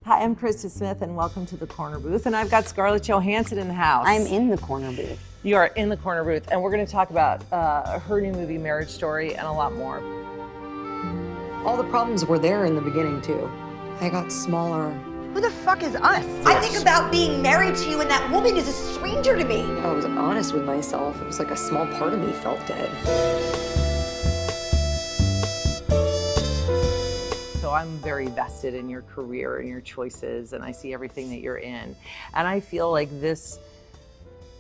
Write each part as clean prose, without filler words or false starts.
Hi, I'm Krista Smith, and welcome to the Corner Booth. And I've got Scarlett Johansson in the house. I'm in the corner booth. You are in the Corner Booth, and we're going to talk about her new movie, Marriage Story, and a lot more. All the problems were there in the beginning, too. I got smaller. Who the fuck is us? I think about being married to you and that woman is a stranger to me. I was honest with myself. It was like a small part of me felt dead. So I'm very vested in your career and your choices, and I see everything that you're in. And I feel like this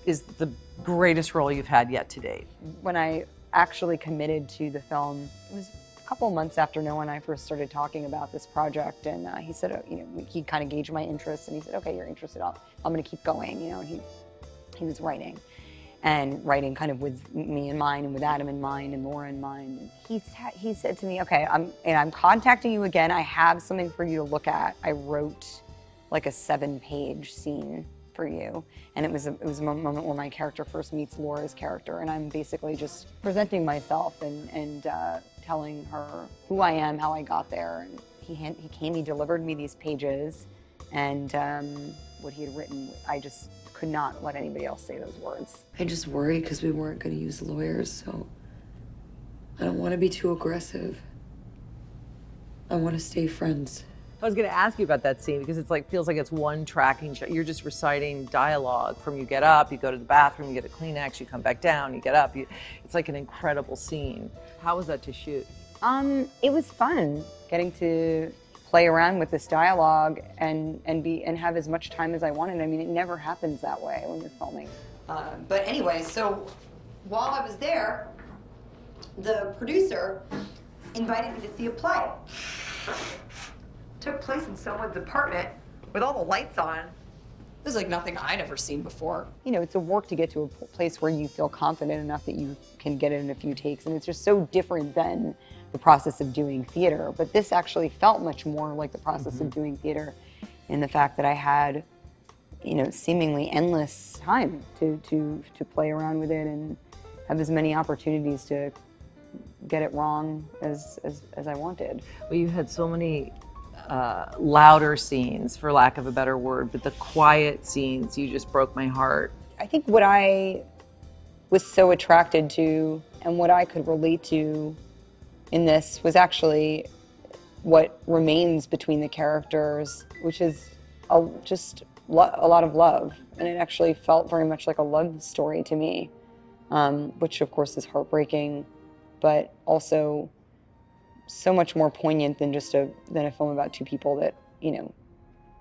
is the greatest role you've had yet to date. When I actually committed to the film, it was a couple months after Noah and I first started talking about this project, and he said, he kind of gauged my interest, and he said, okay, you're interested, I'm going to keep going, and he was writing. And writing kind of with me in mind, and with Adam in mind, and Laura in mind. He said to me, okay, I'm contacting you again. I have something for you to look at. I wrote like a 7-page scene for you. And it was a moment where my character first meets Laura's character, and I'm basically just presenting myself and telling her who I am, how I got there. And he delivered me these pages, and what he had written, I just could not let anybody else say those words. I just worried because we weren't going to use lawyers, so I don't want to be too aggressive. I want to stay friends. I was going to ask you about that scene because it's like feels like it's one tracking shot. You're just reciting dialogue from you get up, you go to the bathroom, you get a Kleenex, you come back down, you get up. It's like an incredible scene. How was that to shoot? It was fun getting to play around with this dialogue and have as much time as I wanted. I mean, it never happens that way when you're filming. But anyway, so while I was there, the producer invited me to see a play. Took place in someone's apartment with all the lights on. It was like nothing I'd ever seen before. It's a work to get to a place where you feel confident enough that you can get it in a few takes, and it's just so different than the process of doing theater. But this actually felt much more like the process of doing theater, in the fact that I had, seemingly endless time to play around with it and have as many opportunities to get it wrong as I wanted. Well, you had so many louder scenes, for lack of a better word, but the quiet scenes, you just broke my heart. I think what I was so attracted to and what I could relate to in this was actually what remains between the characters, which is just a lot of love. And it actually felt very much like a love story to me, which of course is heartbreaking, but also so much more poignant than just than a film about two people that,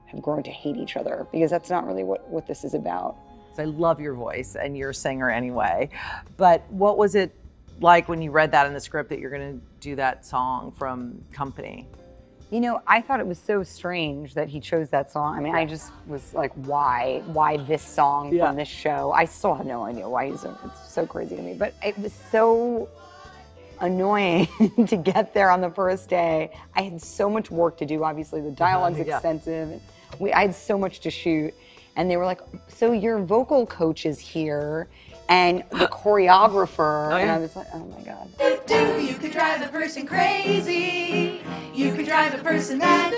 have grown to hate each other, because that's not really what this is about. I love your voice, and you're a singer anyway, but what was it like when you read that in the script that you're going to do that song from Company? I thought it was so strange that he chose that song. I mean, I just was like, why this song from this show? I still have no idea why it's so crazy to me, but it was so annoying to get there on the first day. I had so much work to do. Obviously, the dialogue's extensive. And I had so much to shoot, and they were like, "So your vocal coach is here, and the choreographer." And I was like, "Oh my god!" You could drive the person crazy. You could drive the person mad.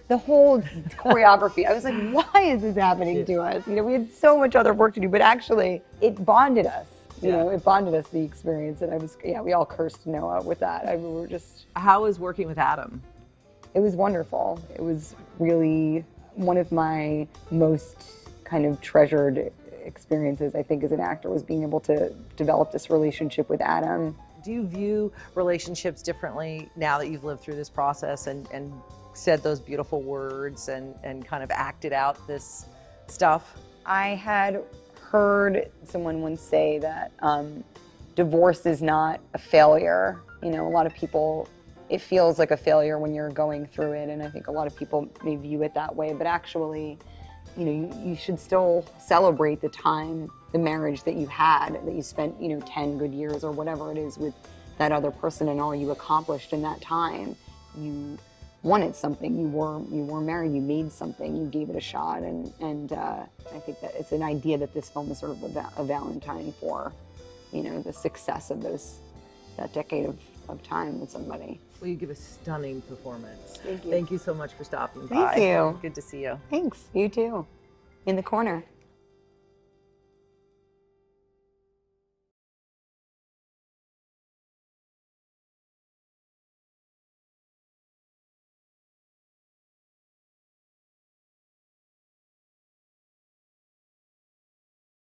The whole choreography. I was like, "Why is this happening to us?" We had so much other work to do, but actually, it bonded us. It bonded us, the experience, and we all cursed Noah with that. We were just... How was working with Adam? It was wonderful. It was really one of my most kind of treasured experiences, I think, as an actor, was being able to develop this relationship with Adam. Do you view relationships differently now that you've lived through this process and said those beautiful words and kind of acted out this stuff? I had heard someone once say that divorce is not a failure. A lot of people, it feels like a failure when you're going through it, and I think a lot of people may view it that way, but actually, you should still celebrate the marriage that you had, that you spent, 10 good years or whatever it is with that other person, and all you accomplished in that time. You wanted something, you were married, you made something, you gave it a shot, and I think that it's an idea that this film is sort of a Valentine for, the success of that decade of time with somebody. Well, you give a stunning performance. Thank you. Thank you so much for stopping Thank by. you. Good to see you. Thanks. You too. In the corner.